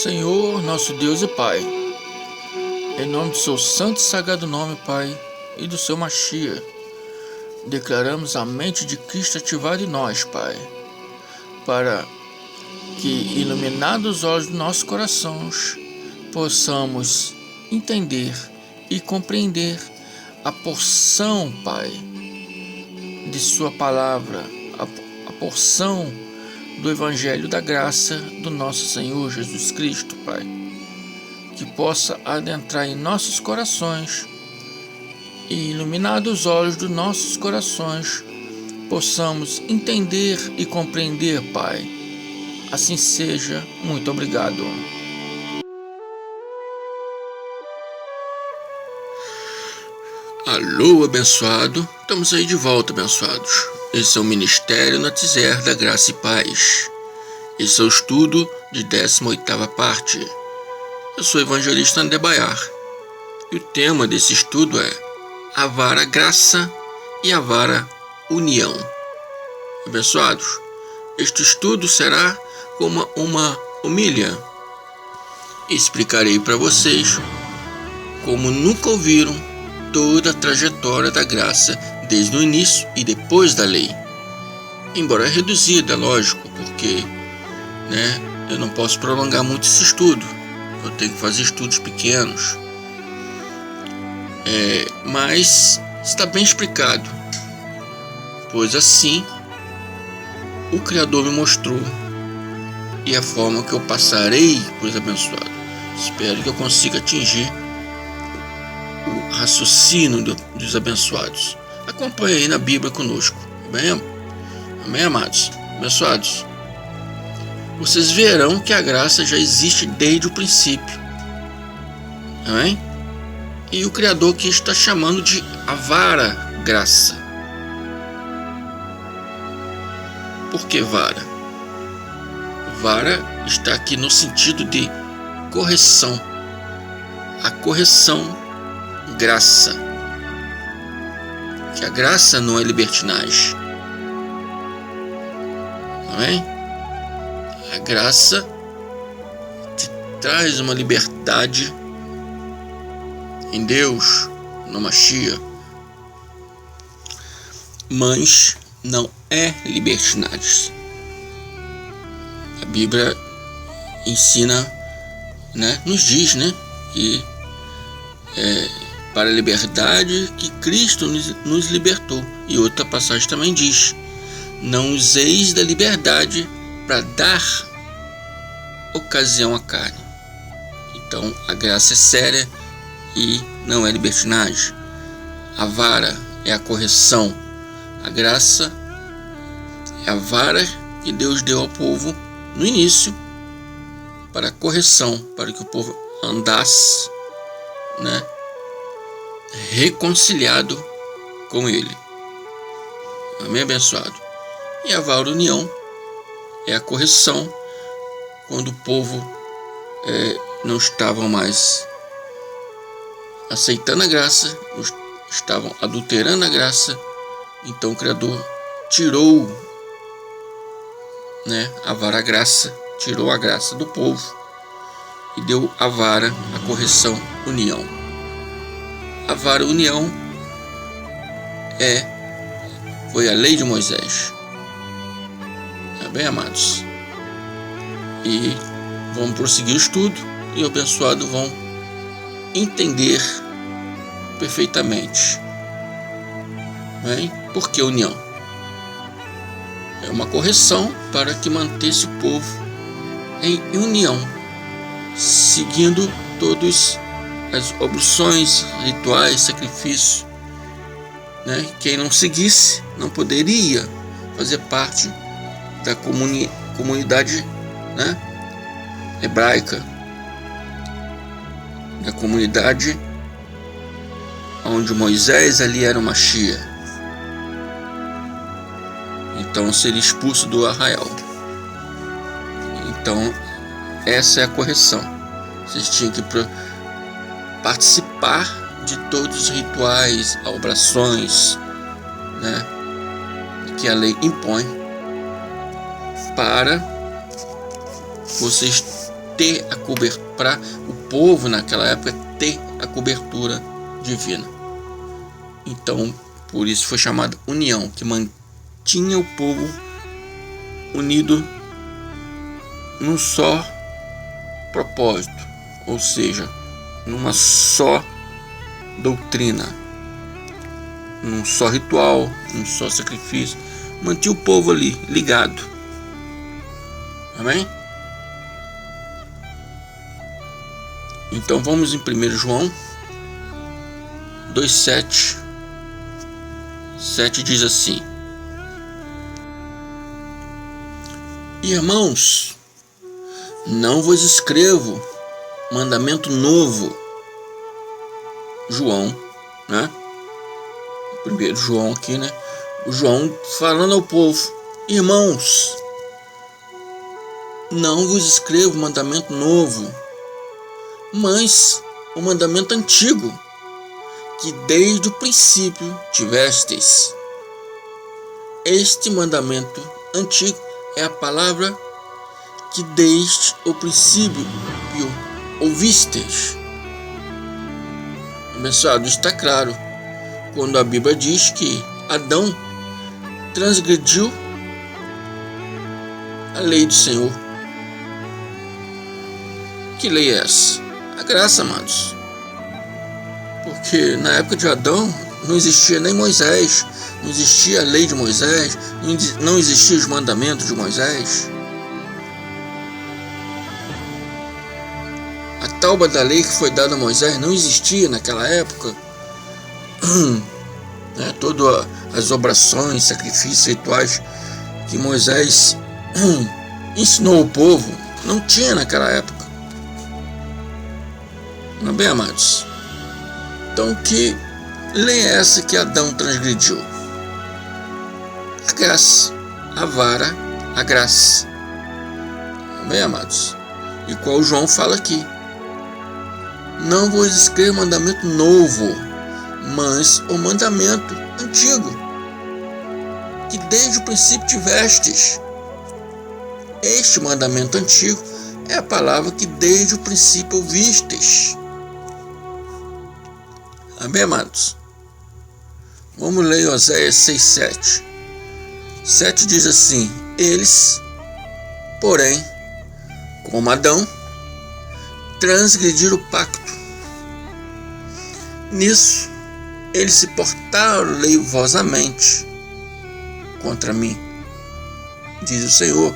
Senhor, nosso Deus e Pai, em nome do seu santo e sagrado nome, Pai, e do seu Machia, declaramos a mente de Cristo ativada em nós, Pai, para que, iluminados os olhos dos nossos corações, possamos entender e compreender a porção, Pai, de sua palavra, a porção do Evangelho da graça do nosso Senhor Jesus Cristo, Pai, que possa adentrar em nossos corações e, iluminados os olhos dos nossos corações, possamos entender e compreender, Pai. Assim seja. Muito obrigado. Alô, abençoado. Estamos aí de volta, abençoados. Esse é o Ministério Natizer da Graça e Paz. Esse é o estudo de 18ª parte. Eu sou o evangelista André Baiar. E o tema desse estudo é a vara graça e a vara união. Abençoados, este estudo será como uma homilha. Explicarei para vocês como nunca ouviram toda a trajetória da graça desde o início e depois da lei. Embora reduzida, lógico, porque eu não posso prolongar muito esse estudo. Eu tenho que fazer estudos pequenos. Mas está bem explicado, pois assim o Criador me mostrou e a forma que eu passarei para os abençoados. Espero que eu consiga atingir o raciocínio dos abençoados. Acompanhe aí na Bíblia conosco. Amém, amados? Abençoados, vocês verão que a graça já existe desde o princípio. Amém? E o Criador que está chamando de a vara graça. Por que vara? Vara está aqui no sentido de correção. A correção graça. Que a graça não é libertinagem. Amém? A graça te traz uma liberdade em Deus, no Machia, mas não é libertinagem. A Bíblia ensina, nos diz, que para a liberdade que Cristo nos libertou. E outra passagem também diz: não useis da liberdade para dar ocasião à carne. Então a graça é séria e não é libertinagem. A vara é a correção. A graça é a vara que Deus deu ao povo no início para a correção, para que o povo andasse reconciliado com Ele. Amém, abençoado? E a vara união é a correção quando o povo não estavam mais aceitando a graça, estavam adulterando a graça. Então o Criador tirou a vara graça, tirou a graça do povo e deu a vara, a correção, união. A vara união foi a lei de Moisés. Bem, amados? E vamos prosseguir o estudo e o abençoado vão entender perfeitamente. Bem, por que união? É uma correção para que mantesse o povo em união, seguindo todas as oblações, rituais, sacrifícios. Quem não seguisse não poderia fazer parte da comunidade hebraica, da comunidade onde Moisés ali era o Machia. Então seria expulso do arraial. Então essa é a correção. Vocês tinham que participar de todos os rituais, oblações, que a lei impõe, para vocês ter a cobertura, para o povo naquela época ter a cobertura divina. Então, por isso foi chamada união, que mantinha o povo unido num só propósito, ou seja, numa só doutrina, num só ritual, num só sacrifício. Mantinha o povo ali ligado. Amém? Então vamos em 1 João 2,7. 7 diz assim: Irmãos, não vos escrevo mandamento novo. João, né? 1 João aqui, né? O João falando ao povo: Irmãos, não vos escrevo mandamento novo, mas o mandamento antigo, que desde o princípio tivestes. Este mandamento antigo é a palavra que desde o princípio ouvistes. Abençoado, está claro quando a Bíblia diz que Adão transgrediu a lei do Senhor. Que lei é essa? A graça, amados. Porque na época de Adão não existia nem Moisés, não existia a lei de Moisés, não existiam os mandamentos de Moisés. A tábua da lei que foi dada a Moisés não existia naquela época. Todas as obrações, sacrifícios, rituais que Moisés ensinou ao povo, não tinha naquela época. Não é bem, amados? Então, que lei é essa que Adão transgrediu? A graça, a vara, a graça. Não é bem, amados? E qual João fala aqui: Não vos escrevo mandamento novo, mas o mandamento antigo, que desde o princípio tivestes. Este mandamento antigo é a palavra que desde o princípio ouvistes. Amém, amados? Vamos ler Oséias 6,7. 7 diz assim: Eles, porém, como Adão, transgrediram o pacto. Nisso, eles se portaram leivosamente contra mim, diz o Senhor.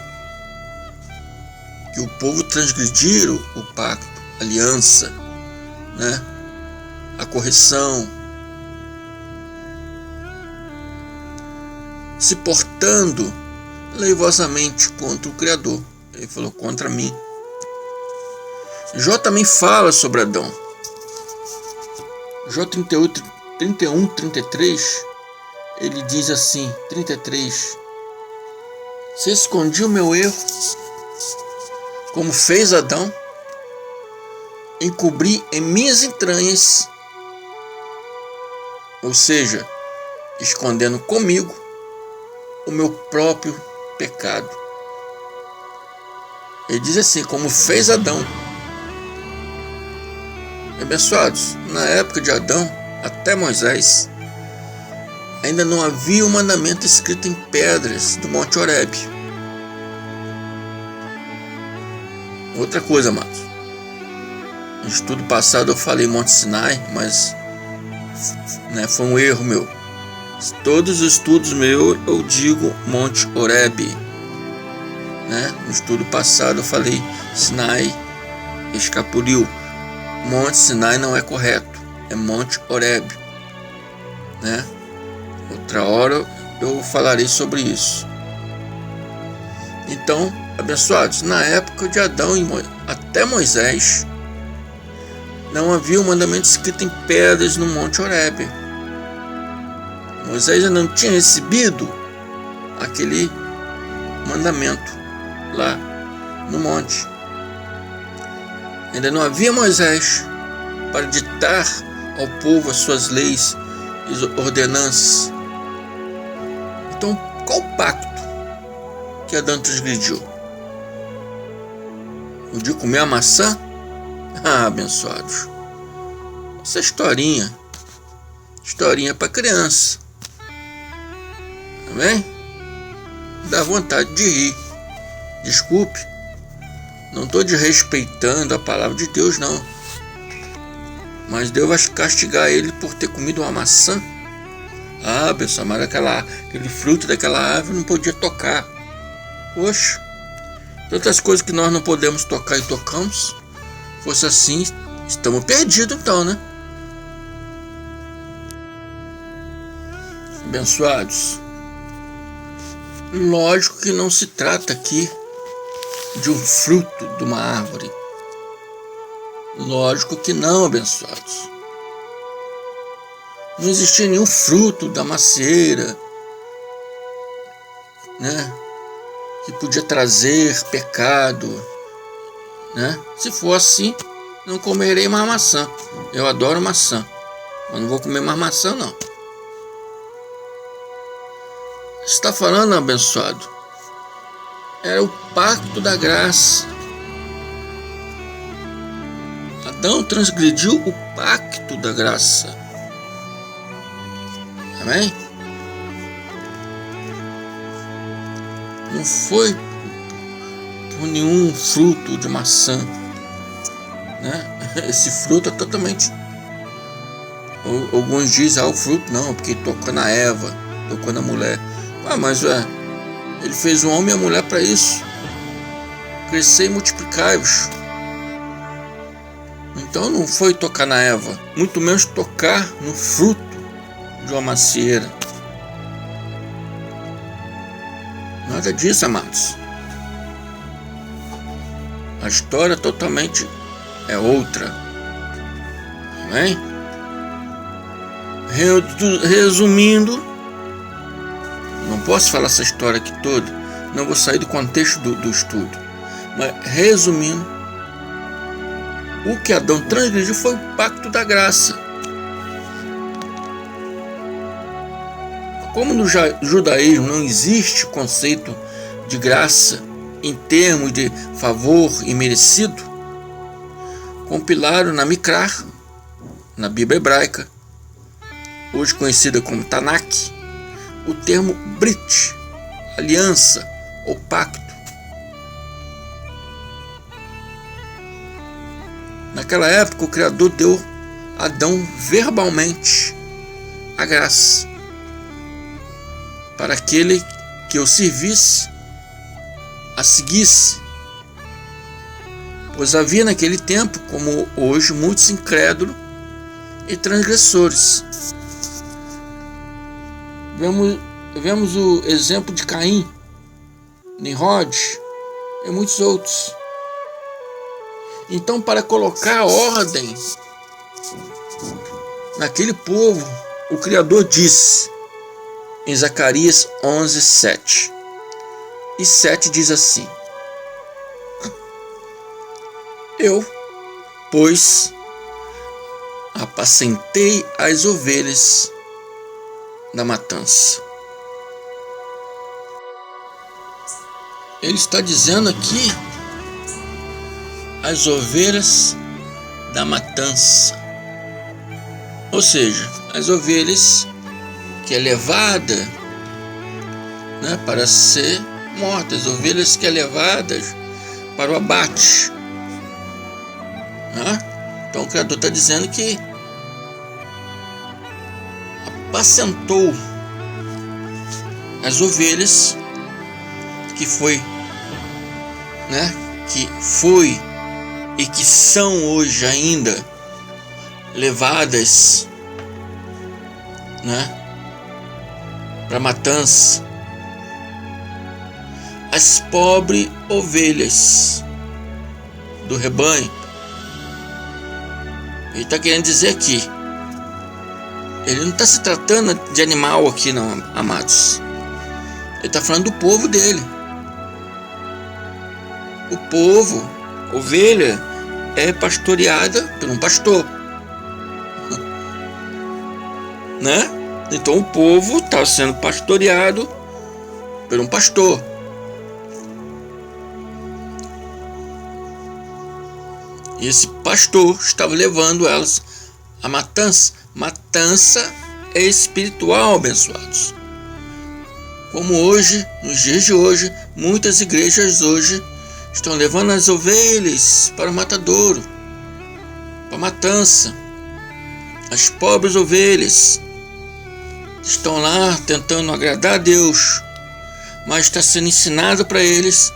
Que o povo transgrediram o pacto, a aliança, né? A correção, se portando leivosamente contra o Criador. Ele falou: contra mim. Jó também fala sobre Adão. Jó 31, 33, ele diz assim, 33: Se escondi o meu erro, como fez Adão, encobri em minhas entranhas, ou seja, escondendo comigo o meu próprio pecado. Ele diz assim: como fez Adão. Abençoados, na época de Adão, até Moisés, ainda não havia um mandamento escrito em pedras do Monte Horebe. Outra coisa, amados, no estudo passado eu falei Monte Sinai, mas foi um erro meu. Todos os estudos meus eu digo Monte Horebe. No estudo passado eu falei Sinai, escapuliu. Monte Sinai não é correto, é Monte Horebe. Outra hora eu falarei sobre isso. Então, abençoados, na época de Adão e até Moisés, não havia um mandamento escrito em pedras no Monte Horebe. Moisés ainda não tinha recebido aquele mandamento lá no monte. Ainda não havia Moisés para ditar ao povo as suas leis e ordenanças. Então, qual pacto que Adão transgrediu? O de comer a maçã? Ah, abençoados. Essa historinha para criança. Tá bem? Dá vontade de rir. Desculpe. Não estou desrespeitando a palavra de Deus, não. Mas Deus vai castigar ele por ter comido uma maçã. Ah, pessoal, mas aquele fruto daquela árvore não podia tocar. Poxa, tantas coisas que nós não podemos tocar e tocamos. Fosse assim, estamos perdidos então, né? Abençoados. Lógico que não se trata aqui de um fruto de uma árvore. Lógico que não, abençoados. Não existia nenhum fruto da macieira, né, que podia trazer pecado, né? Se for assim, não comerei mais maçã. Eu adoro maçã, mas não vou comer mais maçã, não. Está falando, abençoado? Era o pacto da graça. Adão transgrediu o pacto da graça. Amém? Não foi por nenhum fruto de maçã, né? Esse fruto é totalmente... Alguns dizem, o fruto não, porque tocou na Eva, tocou na mulher. Mas ele fez o homem e a mulher para isso. Crescer e multiplicar-vos. Então não foi tocar na Eva, muito menos tocar no fruto de uma macieira. Nada disso, amados. A história totalmente é outra. Amém? Resumindo, não posso falar essa história aqui toda, não vou sair do contexto do estudo. Mas resumindo, o que Adão transgrediu foi o pacto da graça. Como no judaísmo não existe conceito de graça em termos de favor imerecido, compilaram na Mikra, na Bíblia hebraica, hoje conhecida como Tanakh, o termo Brit, aliança ou pacto. Naquela época, o Criador deu a Adão verbalmente a graça para aquele que o servisse, a seguisse, pois havia naquele tempo, como hoje, muitos incrédulos e transgressores. Vemos o exemplo de Caim, Nimrod e muitos outros. Então, para colocar ordem naquele povo, o Criador disse em Zacarias 11:7. E 7 diz assim: Eu, pois, apacentei as ovelhas da matança. Ele está dizendo aqui as ovelhas da matança, ou seja, as ovelhas que é levada, né, para ser morta, as ovelhas que é levadas para o abate, né? Então o Criador está dizendo que apacentou as ovelhas que foi, né, que foi e que são hoje ainda levadas, né, para matança, as pobres ovelhas do rebanho. Ele está querendo dizer aqui, ele não está se tratando de animal aqui não, amados. Ele está falando do povo dele. O povo, ovelha, é pastoreada por um pastor, né? Então o povo está sendo pastoreado por um pastor. E esse pastor estava levando elas à matança. Matança espiritual, abençoados. Como hoje, nos dias de hoje, muitas igrejas hoje estão levando as ovelhas para o matadouro, para a matança. As pobres ovelhas estão lá tentando agradar a Deus, mas está sendo ensinado para eles,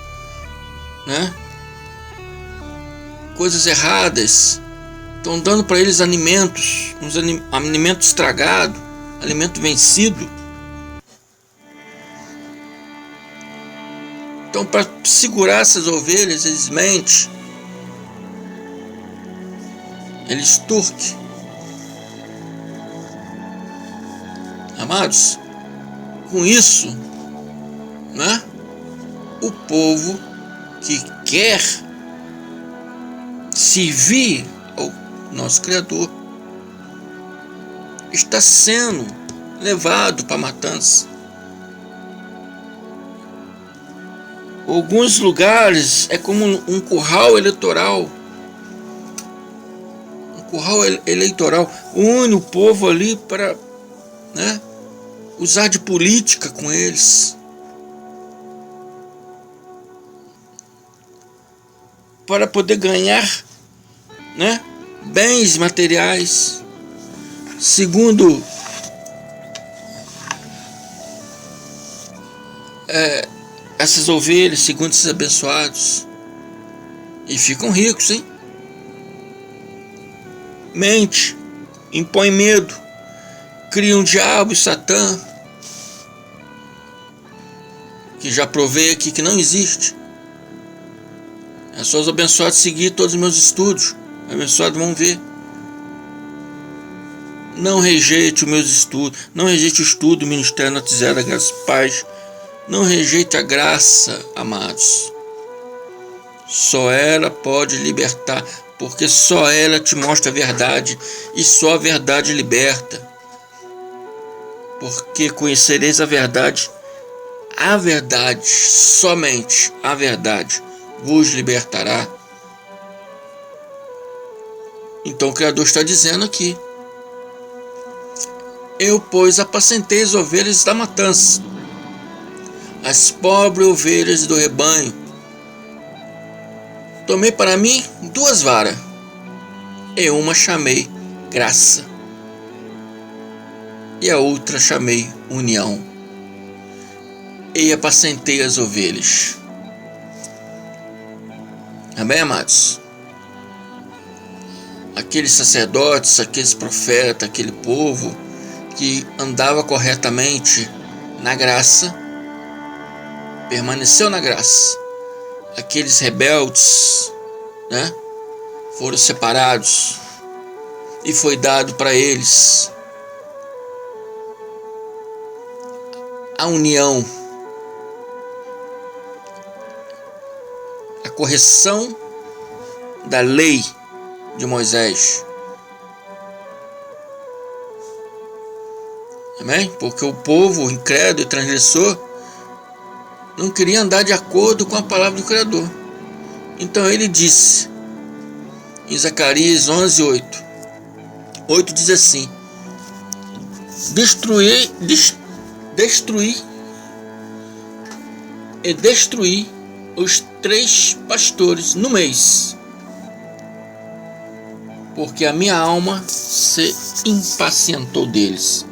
né, coisas erradas. Estão dando para eles alimentos, alimentos estragados, alimento vencido. Então, para segurar essas ovelhas, eles mentem, eles turquem. Amados, com isso, né, o povo que quer servir ao nosso Criador está sendo levado para a matança. Alguns lugares é como um curral eleitoral. Um curral eleitoral une o povo ali para, né, usar de política com eles, para poder ganhar, né, bens materiais, segundo essas ovelhas, segundo esses abençoados, e ficam ricos, hein? Mente, impõe medo, cria um diabo e Satã, que já provei aqui que não existe. É só os abençoados seguir todos os meus estudos. Os abençoados vão ver. Não rejeite os meus estudos. Não rejeite o estudo do Ministério Notizero da Graça e Paz. Não rejeite a graça, amados. Só ela pode libertar, porque só ela te mostra a verdade, e só a verdade liberta. Porque conhecereis a verdade, somente a verdade vos libertará. Então o Criador está dizendo aqui: eu, pois, apacentei as ovelhas da matança, as pobres ovelhas do rebanho. Tomei para mim 2 varas, e uma chamei graça, e a outra chamei união. E apacentei as ovelhas. Amém, amados? Aqueles sacerdotes, aqueles profetas, aquele povo que andava corretamente na graça, permaneceu na graça. Aqueles rebeldes, né, foram separados e foi dado para eles a união, a correção da lei de Moisés. Amém? Porque o povo incrédulo e transgressor não queria andar de acordo com a palavra do Criador. Então ele disse em Zacarias 11:8 diz assim: destruí os 3 pastores no mês, porque a minha alma se impacientou deles,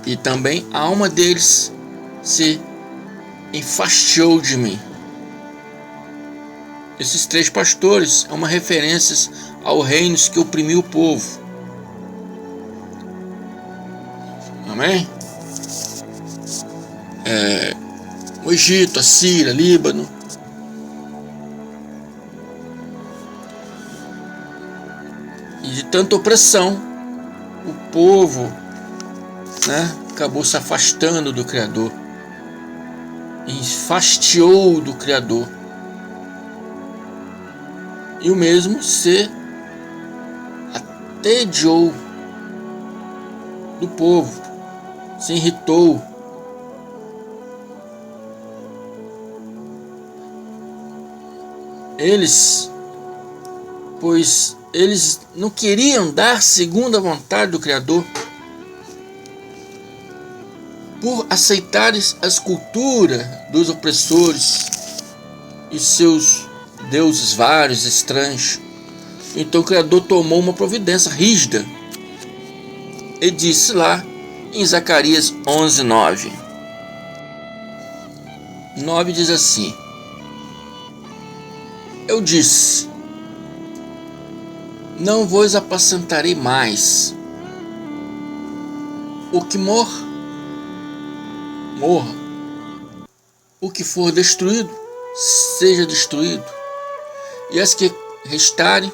e também a alma deles se enfastiou de mim. Esses 3 pastores é uma referência ao reino que oprimiu o povo. Amém? O Egito, a Síria, Líbano. E de tanta opressão, o povo, né, acabou se afastando do Criador. Enfastiou do Criador. E o mesmo se atediou do povo, se irritou. Eles pois eles não queriam dar segundo a vontade do Criador, por aceitarem as culturas dos opressores e seus deuses vários, estranhos. Então o Criador tomou uma providência rígida. Ele disse lá em Zacarias 11:9. 9 diz assim: Eu disse, não vos apacentarei mais. O que morra, morra. O que for destruído, seja destruído. E as que restarem,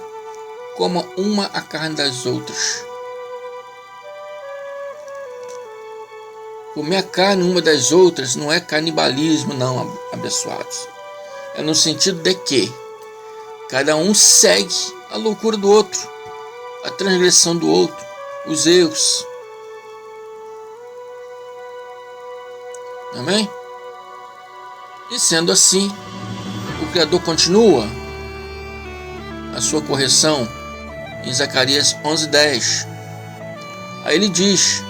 coma uma a carne das outras. Comer a carne uma das outras não é canibalismo, não, abençoados. É no sentido de que cada um segue a loucura do outro, a transgressão do outro, os erros. Amém? E sendo assim, o Criador continua a sua correção em Zacarias 11:10. Aí ele diz: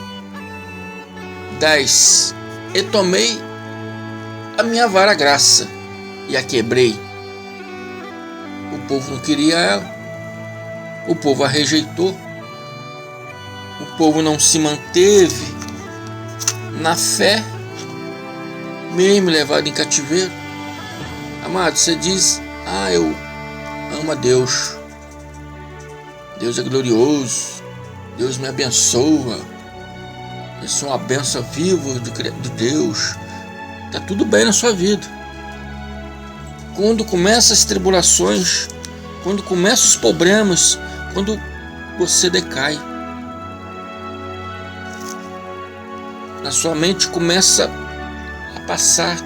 10. E tomei a minha vara graça e a quebrei. O povo não queria ela, o povo a rejeitou, o povo não se manteve na fé, mesmo levado em cativeiro. Amado, você diz: eu amo a Deus, Deus é glorioso, Deus me abençoa, eu sou uma bênção viva de Deus. Está tudo bem na sua vida. Quando começam as tribulações, quando começam os problemas, quando você decai, na sua mente começa a passar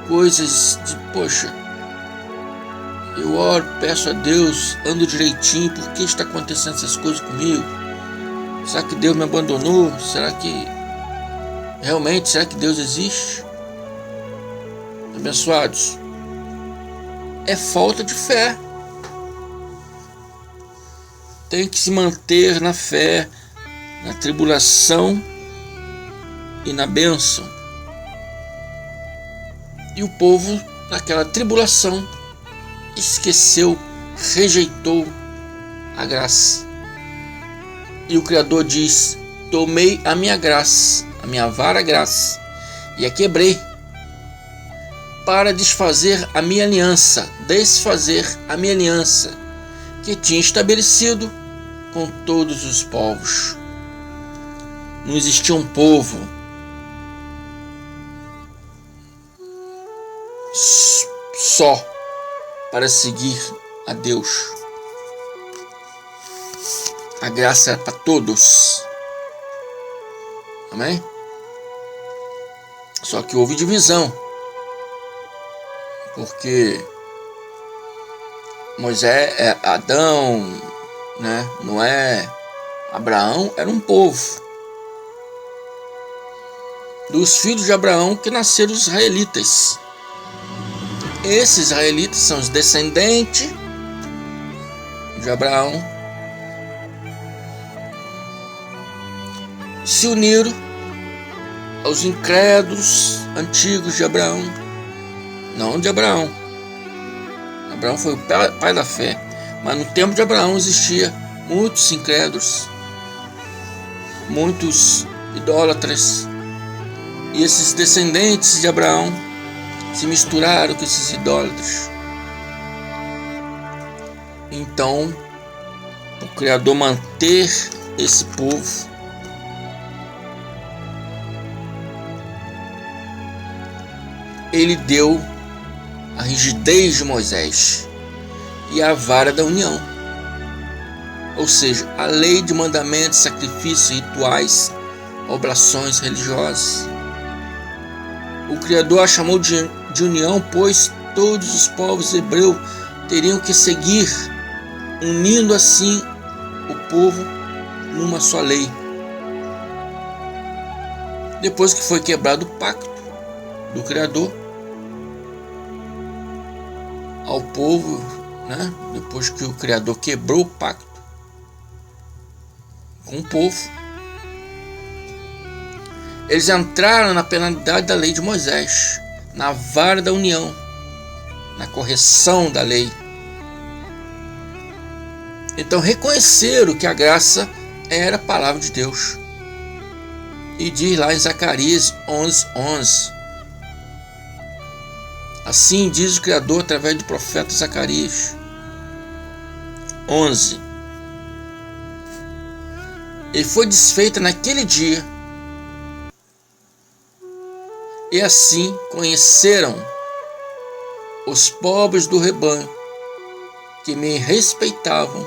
coisas de, poxa, eu oro, peço a Deus, ando direitinho, por que está acontecendo essas coisas comigo? Será que Deus me abandonou? Será que Deus existe? Abençoados, é falta de fé. Tem que se manter na fé, na tribulação e na bênção. E o povo, naquela tribulação, esqueceu, rejeitou a graça. E o Criador diz: tomei a minha graça, a minha vara graça, e a quebrei, para desfazer a minha aliança, desfazer a minha aliança, que tinha estabelecido com todos os povos. Não existia um povo só para seguir a Deus. A graça é para todos. Amém? Só que houve divisão, porque Moisés, Adão, Noé, Abraão era um povo. Dos filhos de Abraão que nasceram os israelitas. Esses israelitas são os descendentes de Abraão. Se uniram aos incrédulos antigos de Abraão. Não de Abraão. Abraão foi o pai da fé. Mas no tempo de Abraão existia muitos incrédulos, muitos idólatras. E esses descendentes de Abraão se misturaram com esses idólatras. Então, o Criador manter esse povo, ele deu a rigidez de Moisés e a vara da união, ou seja, a lei de mandamentos, sacrifícios, rituais, oblações religiosas. O Criador a chamou de união, pois todos os povos hebreus teriam que seguir, unindo assim o povo numa só lei. Depois que foi quebrado o pacto do Criador ao povo né? Depois que o Criador quebrou o pacto com o povo, eles entraram na penalidade da lei de Moisés, na vara da união, na correção da lei. Então reconheceram que a graça era a palavra de Deus. E diz lá em Zacarias 11:11. Assim diz o Criador através do profeta Zacarias 11. E foi desfeita naquele dia. E assim conheceram os pobres do rebanho, que me respeitavam,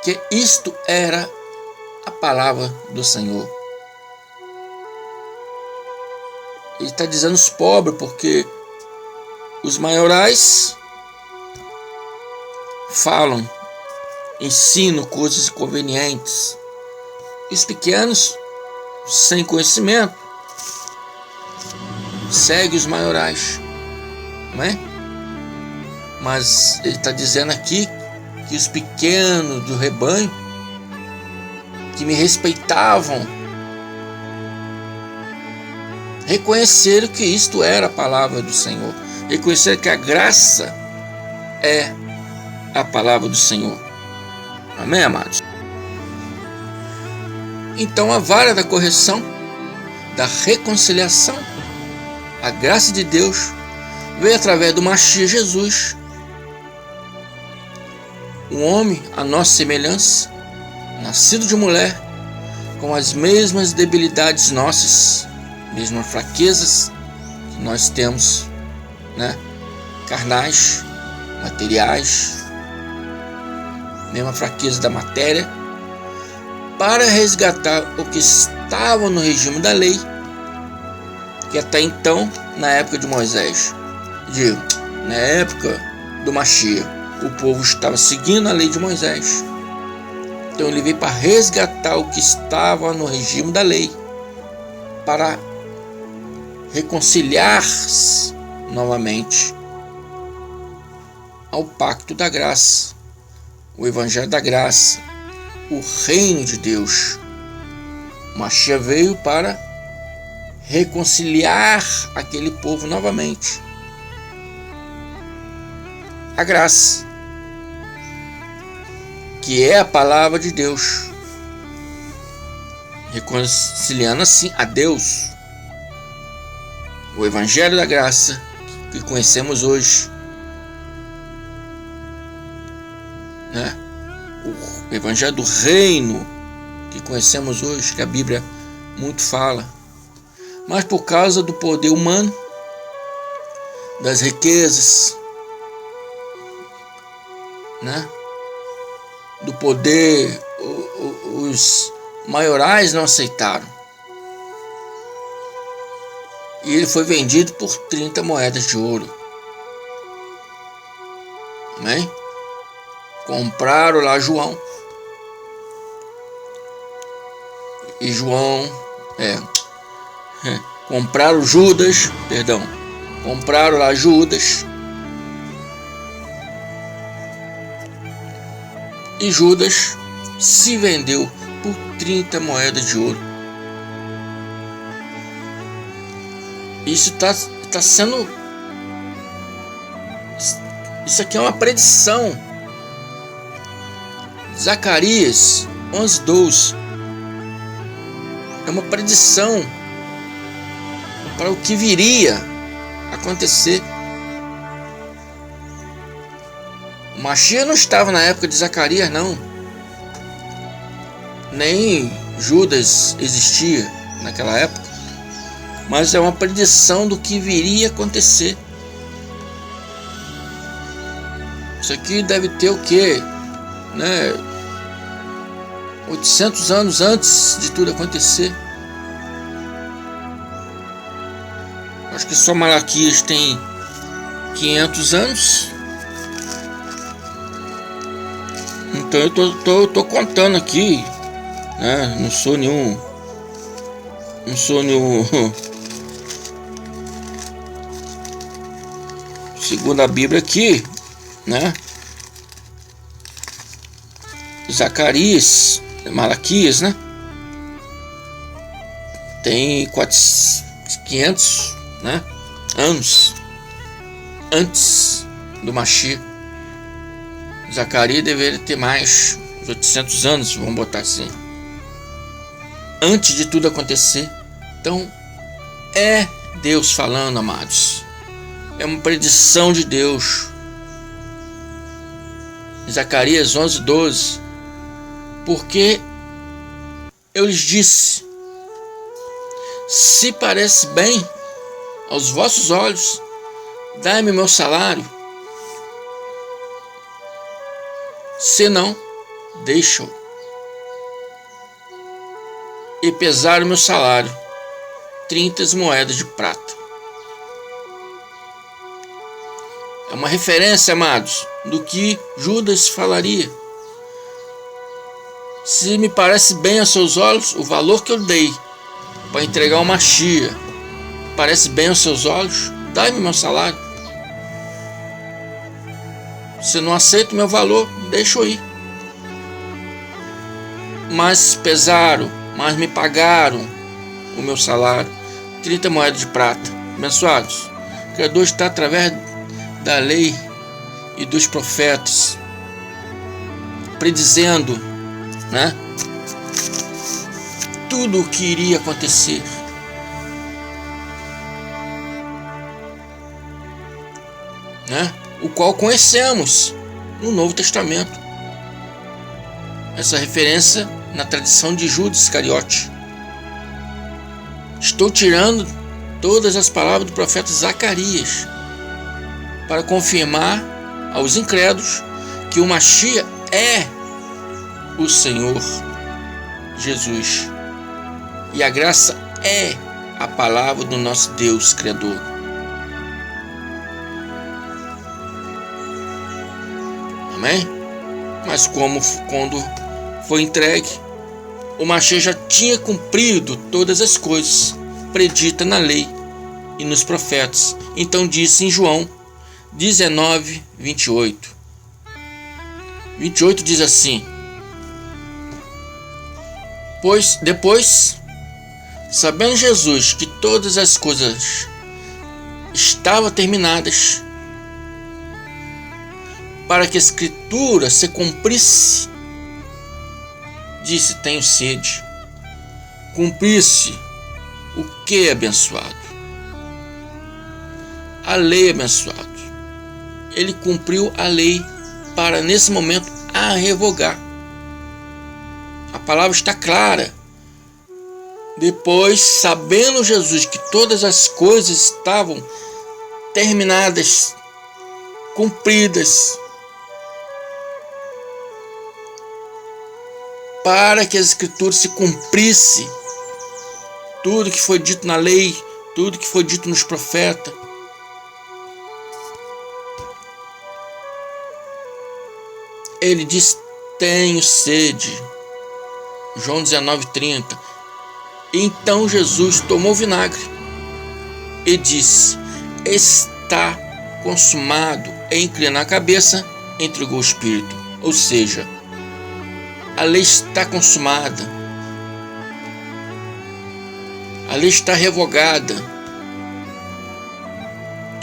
que isto era a palavra do Senhor. Ele está dizendo os pobres, porque os maiorais falam, ensinam coisas inconvenientes. Os pequenos, sem conhecimento, seguem os maiorais, não é? Mas ele está dizendo aqui que os pequenos do rebanho, que me respeitavam, reconheceram que isto era a palavra do Senhor. Reconheceram que a graça é a palavra do Senhor. Amém, amados? Então a vara da correção, da reconciliação, a graça de Deus veio através do Mashiach Jesus, um homem à nossa semelhança, nascido de mulher, com as mesmas debilidades nossas, mesmas fraquezas que nós temos, né? Carnais, materiais, mesma fraqueza da matéria, para resgatar o que estava no regime da lei, que até então, na época de Moisés, na época do Mashiach, o povo estava seguindo a lei de Moisés. Então ele veio para resgatar o que estava no regime da lei, para reconciliar-se novamente ao pacto da graça, o evangelho da graça, o reino de Deus. O Mashiach veio para reconciliar aquele povo novamente. A graça, que é a palavra de Deus, reconciliando assim a Deus. O evangelho da graça que conhecemos hoje, né? O evangelho do reino que conhecemos hoje, que a Bíblia muito fala, mas por causa do poder humano, das riquezas, né? Do poder, os maiorais não aceitaram. E ele foi vendido por 30 moedas de ouro. Amém? Compraram lá João. E João, compraram Judas, compraram lá Judas. E Judas se vendeu por 30 moedas de ouro. Isso está sendo... Isso aqui é uma predição. Zacarias 11:12. É uma predição para o que viria a acontecer. O Mashiach não estava na época de Zacarias, não. Nem Judas existia naquela época. Mas é uma predição do que viria a acontecer. Isso aqui deve ter o quê? 800 anos antes de tudo acontecer. Acho que só Malaquias tem 500 anos. Então eu tô contando aqui, né? Não sou nenhum segundo a Bíblia aqui, né? Zacarias, Malaquias, né? Tem 500, né, anos antes do Mashiach. Zacarias deveria ter mais, uns 800 anos, vamos botar assim, antes de tudo acontecer. Então, é Deus falando, amados. É uma predição de Deus. Zacarias 11:12. Porque eu lhes disse: se parece bem aos vossos olhos, dai-me meu salário. Se não, deixa-o. E pesaram meu salário, 30 moedas de prata. É uma referência, amados, do que Judas falaria. Se me parece bem aos seus olhos, o valor que eu dei para entregar uma chia, parece bem aos seus olhos, dai-me meu salário. Se não aceita o meu valor, deixa eu ir. Mas pesaram, mas me pagaram o meu salário, 30 moedas de prata. Abençoados, o Criador está através da lei e dos profetas predizendo, né, tudo o que iria acontecer. Né? O qual conhecemos no Novo Testamento. Essa referência na tradição de Judas Iscariote. Estou tirando todas as palavras do profeta Zacarias para confirmar aos incrédulos que o Mashiach é o Senhor Jesus. E a graça é a palavra do nosso Deus Criador. Amém? Mas quando foi entregue, o Mashiach já tinha cumprido todas as coisas preditas na lei e nos profetas. Então disse em João 19:28. 28 diz assim: pois depois, sabendo Jesus que todas as coisas estavam terminadas, para que a Escritura se cumprisse, disse: tenho sede. Cumprisse o que, abençoado? A lei, abençoado. Ele cumpriu a lei para, nesse momento, a revogar. A palavra está clara. Depois, sabendo Jesus que todas as coisas estavam terminadas, cumpridas, para que as Escrituras se cumprisse, tudo que foi dito na lei, tudo que foi dito nos profetas, ele diz: tenho sede. João 19:30. Então Jesus tomou vinagre e disse: está consumado. E inclinar a cabeça, entregou o Espírito. Ou seja, a lei está consumada, a lei está revogada,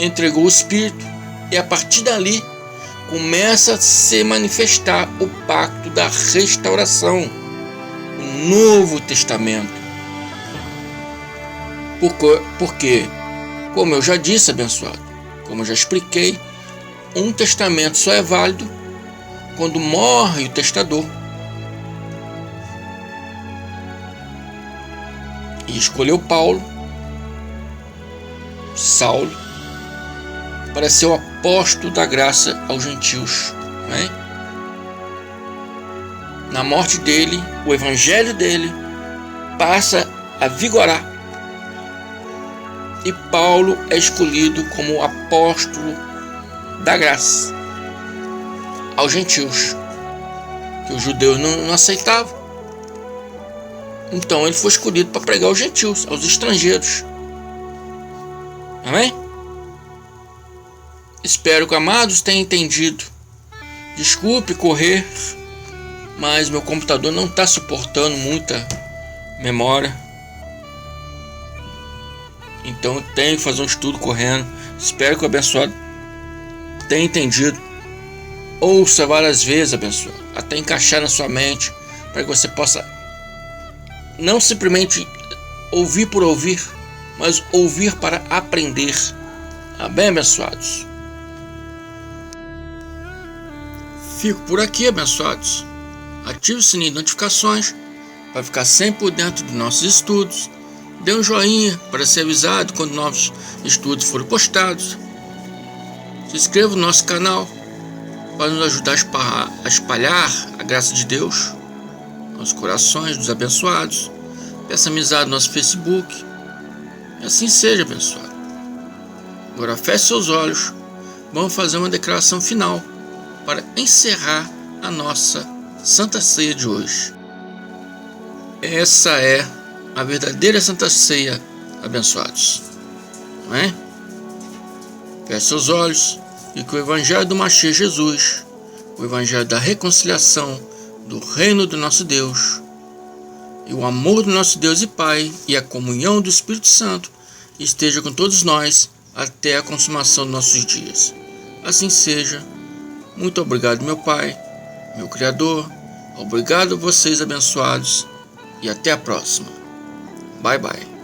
entregou o Espírito, e a partir dali começa a se manifestar o pacto da restauração, o Novo Testamento. Porque, como eu já disse, abençoado, como eu já expliquei, um testamento só é válido quando morre o testador. E escolheu Saulo, para ser o apóstolo da graça aos gentios. Né? Na morte dele, o evangelho dele passa a vigorar. E Paulo é escolhido como apóstolo da graça aos gentios, que os judeus não aceitavam. Então ele foi escolhido para pregar aos gentios, aos estrangeiros. Amém? Espero que amados tenham entendido. Desculpe correr, mas meu computador não está suportando muita memória. Então eu tenho que fazer um estudo correndo. Espero que o abençoado tenha entendido. Ouça várias vezes, abençoado, até encaixar na sua mente, para que você possa não simplesmente ouvir por ouvir, mas ouvir para aprender. Amém, abençoados? Fico por aqui, abençoados. Ative o sininho de notificações para ficar sempre por dentro dos nossos estudos. Dê um joinha para ser avisado quando novos estudos forem postados. Se inscreva no nosso canal para nos ajudar a espalhar a graça de Deus nos corações dos abençoados. Peça amizade no nosso Facebook. E assim seja, abençoado. Agora feche seus olhos. Vamos fazer uma declaração final para encerrar a nossa Santa Ceia de hoje. Essa é a verdadeira Santa Ceia, abençoados. Não é? Feche seus olhos e que o Evangelho do Mashiach Jesus, o Evangelho da reconciliação, do reino do nosso Deus, e o amor do nosso Deus e Pai, e a comunhão do Espírito Santo, esteja com todos nós até a consumação dos nossos dias. Assim seja. Muito obrigado, meu Pai, meu Criador. Obrigado a vocês, abençoados. E até a próxima. Bye, bye.